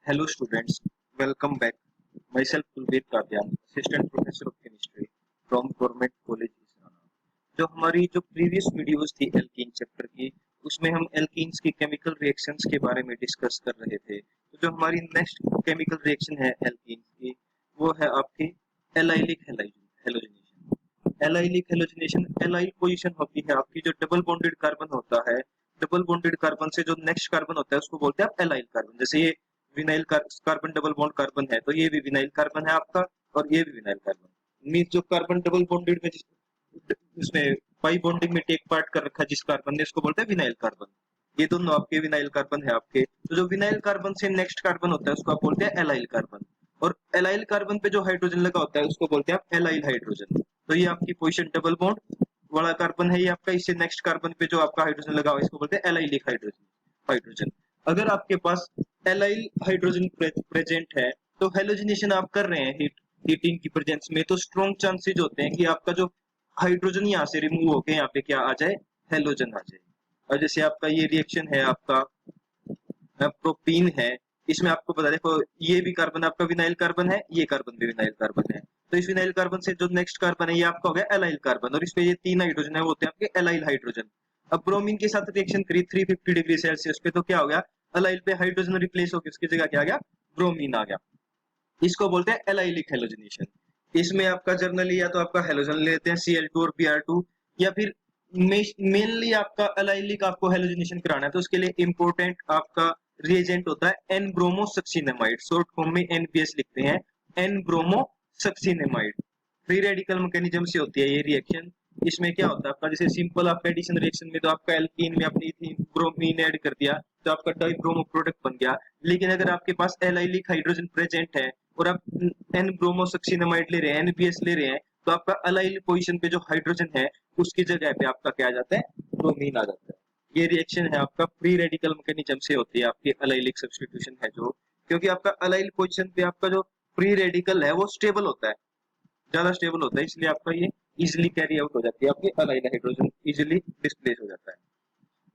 Hello students, welcome back. Myself Kulveer Kadyan, Assistant Professor of Chemistry from Government College Israna. जो हमारी previous videos थी alkene chapter की, उसमें हम एल्कीन्स की केमिकल रिएक्शंस के बारे में डिस्कस कर रहे थे। तो जो हमारी नेक्स्ट केमिकल रिएक्शन है एल्कीन्स की, वो है आपकी allylic halogenation. Allylic halogenation allyl position होती है आपकी, जो डबल बॉन्डेड कार्बन होता है, डबल बॉन्डेड कार्बन से जो नेक्स्ट कार्बन होता है उसको बोलते हैं आप एलाइल कार्बन। जैसे ये vinyl carbon double bond carbon है, तो ये भी विनाइल कार्बन है आपका, और ये भी विनाइल कार्बन। मीन्स जो कार्बन डबल बॉन्डेड में उसमें पाई बॉन्डिंग में टेक पार्ट कर रखा है जिस कार्बन ने, उसको बोलते हैं विनाइल कार्बन। ये दोनों आपके विनाइल कार्बन है आपके। तो जो विनाइल कार्बन से नेक्स्ट कार्बन होता है उसको आप बोलते हैं एलाइल कार्बन, और एलाइल कार्बन पे जो हाइड्रोजन लगा होता है उसको बोलते हैं आप एलाइल हाइड्रोजन। तो ये आपकी पोजीशन डबल बॉन्ड वाला कार्बन है ये आपका। इससे नेक्स्ट कार्बन पे जो आपका हाइड्रोजन लगा हुआ है इसको बोलते हैं एलाइलिक हाइड्रोजन। अगर आपके पास एलाइल हाइड्रोजन प्रेजेंट है तो हेलोजिनेशन आप कर रहे हैं हीटिंग की प्रेजेंस में, तो स्ट्रॉन्ग चांसेस होते हैं कि आपका जो हाइड्रोजन यहाँ से रिमूव होके यहाँ पे क्या आ जाए, हेलोजन आ जाए। और जैसे आपका ये रिएक्शन है आपका प्रोपीन है, इसमें आपको बता देखो ये भी कार्बन आपका विनाइल कार्बन है, ये कार्बन भी विनाइल कार्बन है। तो इस विनाइल कार्बन से जो नेक्स्ट कार्बन है ये आपका हो गया एलाइल कार्बन, और इसमें ये तीन हाइड्रोजन है वो होते हैं आपके एलाइल हाइड्रोजन। अब ब्रोमीन के साथ रिएक्शन करी 350 डिग्री सेल्सियस पे, तो क्या हो गया, एलाइल पे हाइड्रोजन रिप्लेस होकर उसकी जगह क्या आ गया, ब्रोमीन आ गया। इसको बोलते हैं एलाइलिक हेलोजनेशन। इसमें आपका जर्नली या तो आपका हेलोजन लेते हैं Cl2 और Br2, या फिर मेनली आपका एलाइलिक आपको हेलोजनेशन कराना है तो उसके लिए इंपॉर्टेंट आपका रिएजेंट होता है N bromosuccinimide, short form में एनपीएस लिखते हैं, N bromosuccinimide. Free radical mechanism से होती है ये रिएक्शन। इसमें क्या होता है आपका, जैसे सिंपल आपका एडिशन रिएक्शन में तो आपका एल्कीन में आपने ब्रोमीन ऐड कर दिया तो आपका डाइब्रोमो प्रोडक्ट बन गया। लेकिन अगर आपके पास एलाइलिक हाइड्रोजन प्रेजेंट है और आप एन ब्रोमो सक्सिनामाइड ले रहे हैं, एनपीएस ले रहे हैं, तो आपका अलाइल पोजीशन पे जो हाइड्रोजन है उसकी जगह पे आपका क्या आ जाता है, ब्रोमीन आ जाता है। ये रिएक्शन है आपका फ्री रेडिकल मैकेनिज्म से होती है आपकी अलाइलिक सब्स्टिट्यूशन है जो, क्योंकि आपका अलाइल पोजीशन पे आपका जो फ्री रेडिकल है वो स्टेबल होता है, ज्यादा स्टेबल होता है, इसलिए आपका ये इजिली कैरी आउट हो जाती है, आपकी अलाइल हाइड्रोजन इजिली डिस्प्लेस हो जाता है।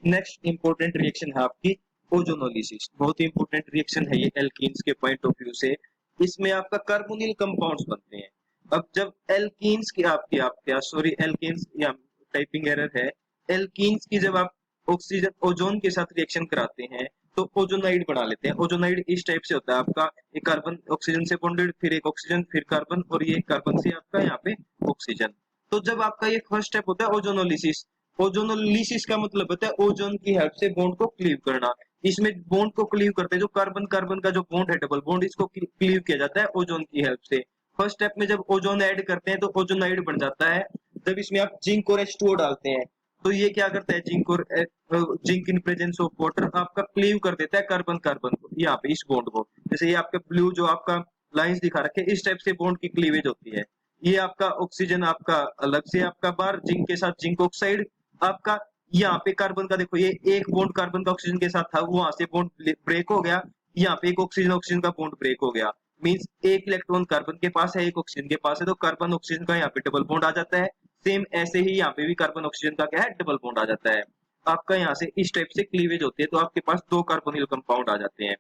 नेक्स्ट इंपॉर्टेंट रिएक्शन है आपकी ओजोनोलिसिस। बहुत ही इंपॉर्टेंट रिएक्शन है ये एल्कीन्स के पॉइंट ऑफ व्यू से। इसमें आपका कार्बोनिल कंपाउंड्स बनते हैं। अब जब एल्कीन्स की आपके सॉरी एल्कीन्स या टाइपिंग एरर है, एल्कीन्स की जब आप ऑक्सीजन ओजोन के साथ रिएक्शन कराते हैं तो ओजोनाइड बना लेते हैं। ओजोनाइड इस टाइप से होता है आपका, एक कार्बन ऑक्सीजन से बॉन्डेड, फिर एक ऑक्सीजन, फिर कार्बन, और ये कार्बन से आपका यहाँ पे ऑक्सीजन। तो जब आपका ये फर्स्ट स्टेप होता है ओजोनोलिसिस, ओजोनोलिसिस का मतलब होता है ओजोन की हेल्प से बॉन्ड को क्लीव करना। इसमें बॉन्ड को क्लीव करते हैं, जो कार्बन कार्बन का जो बॉन्ड है डबल बॉन्ड, इसको क्लीव किया जाता है ओजोन की हेल्प से। फर्स्ट स्टेप में जब ओजोन ऐड करते हैं तो ओजोनाइड बन जाता है। जब इसमें आप जिंक और H2O डालते हैं तो ये क्या करता है, zinc in presence of water आपका क्लीव कर देता है कार्बन कार्बन को, यहाँ पे इस बॉन्ड को। जैसे ये आपके ब्लू जो आपका लाइंस दिखा रखे हैं, इस टाइप से बॉन्ड की क्लीवेज होती है। ये आपका ऑक्सीजन आपका अलग से आपका बार जिंक के साथ जिंक ऑक्साइड आपका, यहाँ पे कार्बन का देखो ये एक बॉन्ड कार्बन का ऑक्सीजन के साथ था, वहां से बॉन्ड ब्रेक हो गया, यहाँ पे एक ऑक्सीजन ऑक्सीजन का बॉन्ड ब्रेक हो गया। मींस एक इलेक्ट्रॉन कार्बन के पास है, एक ऑक्सीजन के पास है, तो कार्बन ऑक्सीजन का यहाँ पे डबल बॉन्ड आ जाता है। सेम ऐसे ही यहाँ पे भी कार्बन ऑक्सीजन का क्या है, डबल बॉन्ड आ जाता है। आपका यहाँ से इस टाइप से क्लीवेज होती है, तो आपके पास दो कार्बोनिल कंपाउंड आ जाते हैं।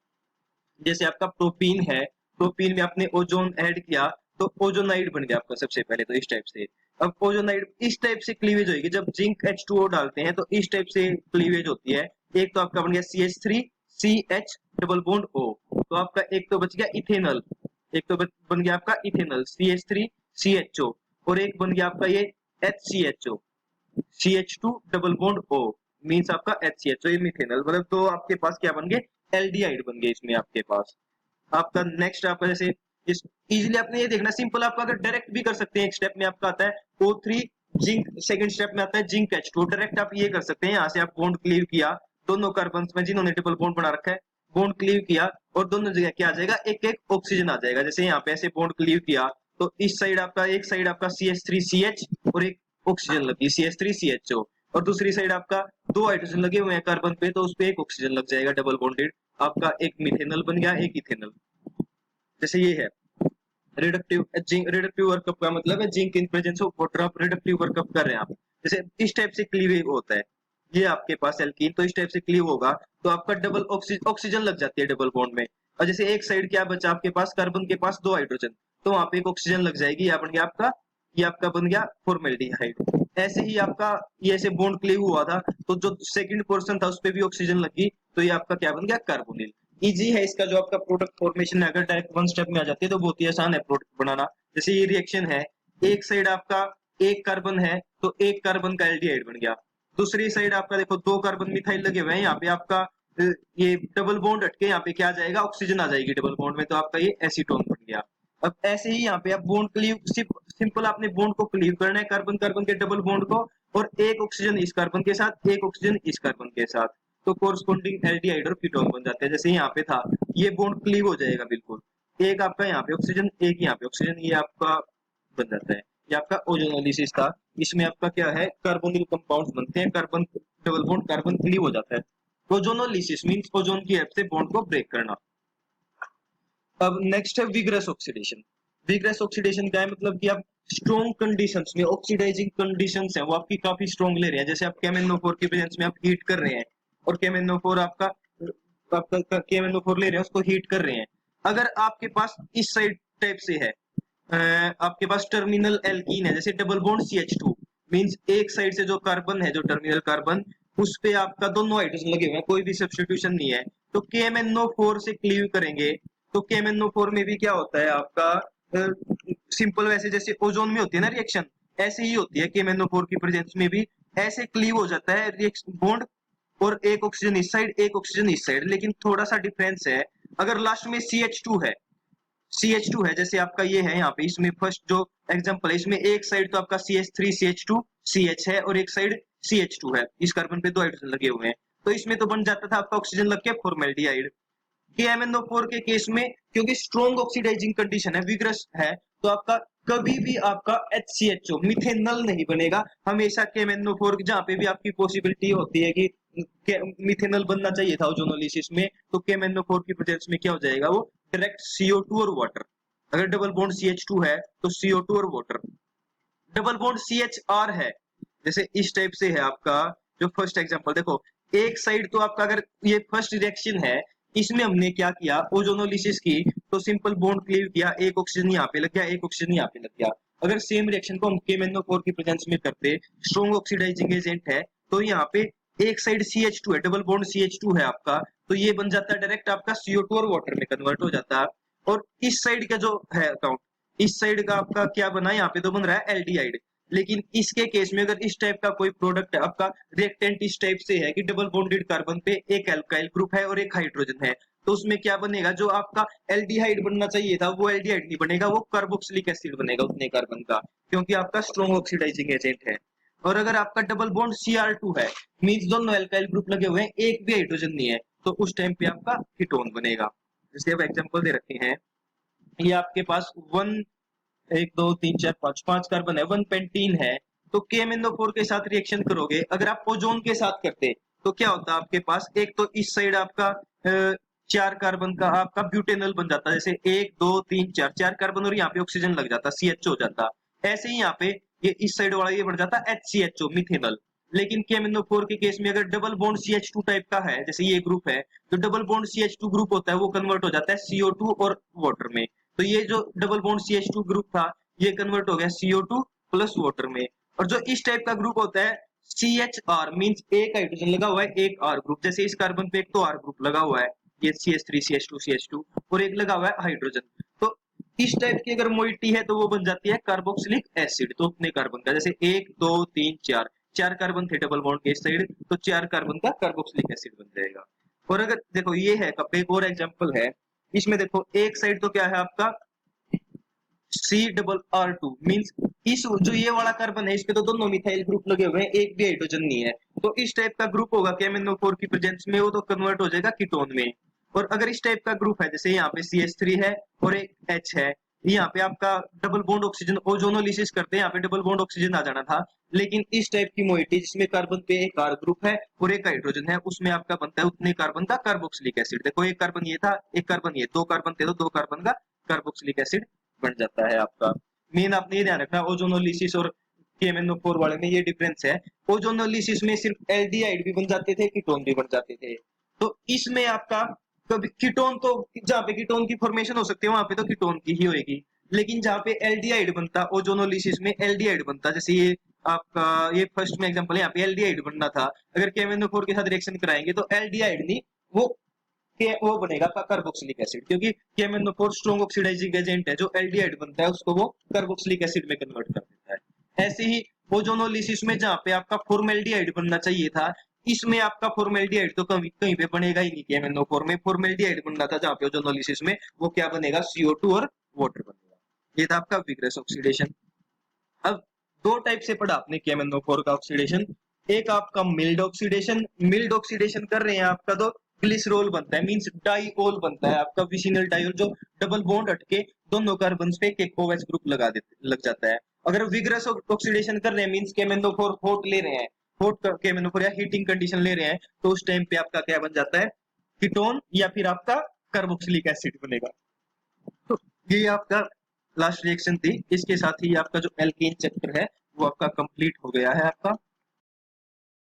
जैसे आपका प्रोपीन है, प्रोपीन में आपने ओजोन ऐड किया तो ओजोनाइड बन गया आपका सबसे पहले, तो इस टाइप से। अब ओजोनाइड इस टाइप से क्लीवेज होगी, जब जिंक H2O डालते हैं तो इस टाइप से क्लीवेज होती है। एक तो आपका बन गया CH3 CH double bond O, तो आपका एक तो बच गया इथेनॉल, एक तो बन गया आपका इथेनॉल CH3 CHO, और एक बन गया आपका ये HCHO CH2 double bond O, means आपका HCHO, ये मिथेनॉल। मतलब तो आपके पास क्या बन गए, एल्डिहाइड बन गए इसमें आपके पास। आपका नेक्स्ट आपका जैसे इस इजीली आपने ये देखना सिंपल, आपका अगर डायरेक्ट भी कर सकते हैं, एक स्टेप में आपका आता है O3 जिंक, सेकंड स्टेप में आता है जिंक H2, डायरेक्ट आप ये कर सकते हैं। यहाँ से आप बॉन्ड क्लीव किया दोनों कार्बन में जिन्होंने ट्रिपल बॉन्ड बना रखा है, बॉन्ड क्लीव किया और दोनों जगह क्या आ जाएगा, एक एक ऑक्सीजन आ जाएगा। जैसे यहाँ पे ऐसे बॉन्ड क्लीव किया तो इस साइड आपका एक साइड आपका CH3CH और एक ऑक्सीजन लगी CH3CHO, और दूसरी साइड आपका दो हाइड्रोजन लगे हुए हैं कार्बन पे, तो उस पे एक ऑक्सीजन लग जाएगा डबल बॉन्डेड, आपका एक मिथेनॉल बन गया, एक इथेनॉल। जैसे ये है रिडक्टिव वर्कअप का मतलब है zinc in presence of water, आप रिडक्टिव वर्कअप कर रहे हैं आप। जैसे इस टाइप से क्लीवेज होता है, ये आपके पास एल्कीन, तो इस टाइप से क्लीव होगा तो आपका डबल ऑक्सीजन लग जाती है डबल बॉन्ड में। और जैसे एक साइड क्या बचा आपके पास, कार्बन के पास 2 हाइड्रोजन, तो वहां पे एक ऑक्सीजन लग जाएगी, या बन गया आपका, ये आपका बन गया फॉर्मेल्डिहाइड। ऐसे ही आपका ये ऐसे बॉन्ड क्लीव हुआ था, तो जो सेकंड पोर्शन था उस पे भी ऑक्सीजन लगी, तो ये आपका क्या बन गया, कार्बोनिल। इजी है इसका जो आपका प्रोडक्ट फॉर्मेशन है, अगर डायरेक्ट वन स्टेप में आ जाती है तो बहुत ही आसान है प्रोडक्ट बनाना। जैसे ये रिएक्शन है, एक साइड आपका एक कार्बन है, तो एक कार्बन का एल्डिहाइड बन गया। दूसरी साइड आपका देखो 2 कार्बन मिथाइल लगे हुए हैं, यहाँ पे आपका ये डबल बॉन्ड हटके यहाँ पे क्या आ जाएगा, ऑक्सीजन आ जाएगी डबल बॉन्ड में, तो आपका ये एसीटोन बन गया। अब ऐसे ही यहाँ पे आप बॉन्ड क्लीव, सिंपल आपने बॉन्ड को क्लीव करना है, कार्बन कार्बन के डबल बॉन्ड को, और एक ऑक्सीजन इस कार्बन के साथ, एक ऑक्सीजन इस कार्बन के साथ, तो कोरस्पोंडिंग एल्डिहाइड और कीटोन बन जाते हैं। जैसे यहाँ पे था, ये बॉन्ड क्लीव हो जाएगा बिल्कुल, एक आपका यहाँ पे ऑक्सीजन, एक यहाँ पे ऑक्सीजन, ये आपका बन जाता है। ये आपका ओजोनोलिसिस था, इसमें आपका क्या है, कार्बोनिल कंपाउंड्स बनते हैं, carbon double bond carbon cleave हो जाता है। ओजोनोलिसिस मींस ओजोन की हेल्प से बॉन्ड को ब्रेक करना। अब नेक्स्ट है विग्रस ऑक्सीडेशन। विग्रस ऑक्सीडेशन क्या है, मतलब कि आप स्ट्रॉन्ग कंडीशंस में, ऑक्सीडाइजिंग कंडीशंस है वो आपकी काफी स्ट्रॉन्ग ले रहे हैं, जैसे आप KMnO4 की प्रेजेंस में आप हीट कर रहे हैं, और KMnO4 आपका KMnO4 ले रहे हैं, उसको हीट कर रहे हैं। अगर आपके पास इस साइड टाइप से है, आपके पास टर्मिनल एल्कीन है, जैसे डबल बॉन्ड CH2, मींस एक साइड से जो कार्बन है, जो टर्मिनल कार्बन, उस पे आपका दोनों हाइड्रोजन लगे हुए हैं, कोई भी सब्स्टिट्यूशन नहीं है, तो KMnO4 से क्लीव करेंगे, तो KMnO4 में भी क्या होता है आपका, सिंपल वैसे जैसे ओजोन में होती है ना रिएक्शन, ऐसे ही होती है KMnO4 की प्रेजेंस में भी, ऐसे क्लीव हो जाता है रिएक्शन बॉन्ड, और एक ऑक्सीजन इस साइड, एक ऑक्सीजन इस साइड, लेकिन थोड़ा सा डिफरेंस है, अगर लास्ट में CH2 है, CH2 है, जैसे आपका ये है यहाँ पे, इसमें फर्स्ट जो एग्जांपल है, इसमें एक साइड तो आपका CH3 CH2 CH है, और एक साइड CH2 है, इस कार्बन पे 2 हाइड्रोजन लगे हुए हैं, तो इसमें तो बन जाता था आपका ऑक्सीजन लग के फॉर्मेल्डिहाइड। KMnO4 के केस में क्योंकि स्ट्रॉन्ग ऑक्सीडाइजिंग कंडीशन है, विग्रस है, तो आपका कभी भी आपका HCHO मिथेनल नहीं बनेगा, हमेशा KMnO4 जहां पे भी आपकी पॉसिबिलिटी होती है कि मिथेनल बनना चाहिए था ओजोनोलिसिस में, तो KMnO4 की प्रेजेंस में क्या हो जाएगा, वो डायरेक्ट CO2 और वाटर। अगर डबल बॉन्ड CH2 है तो CO2 और वाटर। डबल बॉन्ड CHR है, जैसे इस टाइप से है आपका, जो फर्स्ट एग्जांपल देखो, एक साइड तो आपका, अगर ये फर्स्ट रिएक्शन है, इसमें हमने क्या किया, ओजोनोलिसिस की, तो सिंपल बॉन्ड क्लीव किया, एक ऑक्सीजन यहाँ पे लग गया, एक ऑक्सीजन यहाँ पे लग गया। अगर सेम रिएक्शन को हम KMnO4 की प्रेजेंस में करते, स्ट्रॉन्ग ऑक्सीडाइजिंग एजेंट है, तो यहाँ पे एक साइड CH2 है, डबल बॉन्ड CH2 है आपका, तो ये बन जाता है डायरेक्ट आपका CO2 और वाटर में कन्वर्ट हो जाता है। और इस साइड का जो है अकाउंट, इस साइड का आपका क्या बना, यहाँ पे तो बन रहा है एल्डिहाइड, लेकिन इसके केस में अगर इस टाइप का कोई प्रोडक्ट है आपका, रिएक्टेंट इस टाइप से है कि डबल बॉन्डेड कार्बन पे एक एल्काइल ग्रुप है और एक हाइड्रोजन है, तो उसमें क्या बनेगा, जो आपका एल्डिहाइड बनना चाहिए था वो एल्डिहाइड नहीं बनेगा, वो कार्बोक्सिलिक एसिड बनेगा उतने कार्बन का, क्योंकि आपका स्ट्रॉन्ग ऑक्सीडाइजिंग एजेंट है। और अगर आपका डबल बॉन्ड Cr2 है, मींस दोनों एल्काइल ग्रुप लगे हुए हैं, एक भी हाइड्रोजन नहीं है, तो उस टाइम पे आपका कीटोन बनेगा। जैसे अब एग्जांपल दे रखे हैं, ये आपके पास वन, एक दो तीन चार पांच, पांच कार्बन है, वन पेंटीन है, तो KMnO4 के साथ रिएक्शन करोगे, अगर आप ओजोन के साथ करते तो क्या होता है आपके पास, एक तो इस साइड आपका 4 कार्बन का आपका ब्यूटेनल बन जाता, जैसे 1 2 3 4, 4 कार्बन, और यहाँ पे ऑक्सीजन लग जाता, CH हो जाता। ऐसे ही यहाँ पे ये इस साइड वाला ये बढ़ जाता HCHO मिथेनल। लेकिन KMnO4 के केस में अगर डबल बॉन्ड CH2 टाइप का है, जैसे ये ग्रुप है, तो डबल बॉन्ड CH2 ग्रुप होता है, वो कन्वर्ट हो जाता है CO2 और वाटर में, तो ये जो डबल बॉन्ड CH2 ग्रुप था, ये कन्वर्ट हो गया CO2 प्लस वाटर में। और जो इस टाइप का ग्रुप होता है CHR, मींस एक हाइड्रोजन लगा हुआ है, एक R ग्रुप, जैसे इस कार्बन पे एक तो R ग्रुप लगा हुआ है, ये CH3 CH2 CH2, और एक लगा हुआ है हाइड्रोजन, तो इस टाइप की अगर मोइटी है तो वो बन जाती है कार्बोक्सिलिक एसिड, तो उतने कार्बन का, जैसे 1 2 3 4, 4 कार्बन थे डबल बॉन्ड के इस साइड, तो 4 कार्बन का कार्बोक्सिलिक एसिड बन जाएगा। और अगर देखो ये है एक और एग्जांपल है, इसमें देखो एक साइड तो क्या है आपका C+R2, मींस इस जो ये वाला कार्बन है, इस पे तो दोनों मिथाइल ग्रुप लगे हुए हैं, एक भी हाइड्रोजन नहीं है, तो इस टाइप का ग्रुप होगा KMnO4 की प्रेजेंस में, वो तो कन्वर्ट हो जाएगा कीटोन में। और अगर इस टाइप का ग्रुप है, जैसे यहाँ पे CH3 है और एक H है, यहाँ पे आपका डबल बॉन्ड ऑक्सीजन, ओजोनोलिसिस करते हैं, यहाँ पे डबल बॉन्ड ऑक्सीजन आ जाना था, लेकिन इस टाइप की मोइटी जिसमें कार्बन पे एक R ग्रुप है और एक हाइड्रोजन है, उसमें आपका बनता है उतने कार्बन का कार्बोक्सिलिक एसिड। देखो एक कार्बन ये था, एक कार्बन ये, 2 कार्बन थे तो 2 कार्बन का कार्बोक्सिलिक एसिड बन जाता है आपका। मेन आपने ये ध्यान रखना, ओजोनोलिसिस और KMnO4 वाले में ये डिफरेंस है, ओजोनोलिसिस में सिर्फ एल्डिहाइड भी बन जाते थे, कीटोन भी बन जाते थे, तो इसमें आपका कभी कीटोन तो जहाँ पे कीटोन की फॉर्मेशन हो सकती है वहां पे तो कीटोन की ही होगी, लेकिन जहाँ पे एल्डिहाइड बनता ओजोनोलिसिस में एल्डिहाइड बनता, जैसे ये आपका ये फर्स्ट में एग्जांपल यहाँ पे एल्डिहाइड बनना था, अगर KMnO4 के साथ रिएक्शन कराएंगे तो एल्डिहाइड नहीं वो वो बनेगा कार्बोक्सिलिक एसिड, क्योंकि KMnO4 स्ट्रॉन्ग ऑक्सीडाइजिंग एजेंट है, जो एल्डिहाइड बनता है उसको वो कार्बोक्सिलिक एसिड में कन्वर्ट कर देता है। ऐसे ही ओजोनोलिसिस में जहाँ पे आपका फॉर्मेल्डिहाइड बनना चाहिए था, इसमें आपका फॉर्मेल्डिहाइड तो कहीं कहीं पे बनेगा ही नहीं। KMnO4 में फॉर्मेल्डिहाइड बनना था जहाँ पे ओजोनोलिसिस में, वो क्या बनेगा, CO2 और वाटर बनेगा। ये था आपका विग्रेस ऑक्सीडेशन। अब दो टाइप से पढ़ा आपने KMnO4 का ऑक्सीडेशन, एक आपका मिल्ड ऑक्सीडेशन, मिल्ड ऑक्सीडेशन कर रहे हैं आपका तो ग्लिसरॉल बनता है, मींस डाइओल बनता है आपका विसिनल डाइओल, जो डबल बॉन्ड हटके दोनों कार्बन पे एक OH ग्रुप लग जाता है। अगर विग्रस ऑक्सीडेशन कर रहे हैं मींस KMnO4 हॉट ले रहे हैं, हॉट KMnO4 या हीटिंग कंडीशन ले रहे हैं, तो उस टाइम पे आपका क्या बन जाता है, कीटोन या फिर आपका कार्बोक्सिलिक एसिड बनेगा। तो ये आपका लास्ट रिएक्शन थी, इसके साथ ही आपका जो एल्केन चैप्टर है वो आपका कंप्लीट हो गया है आपका।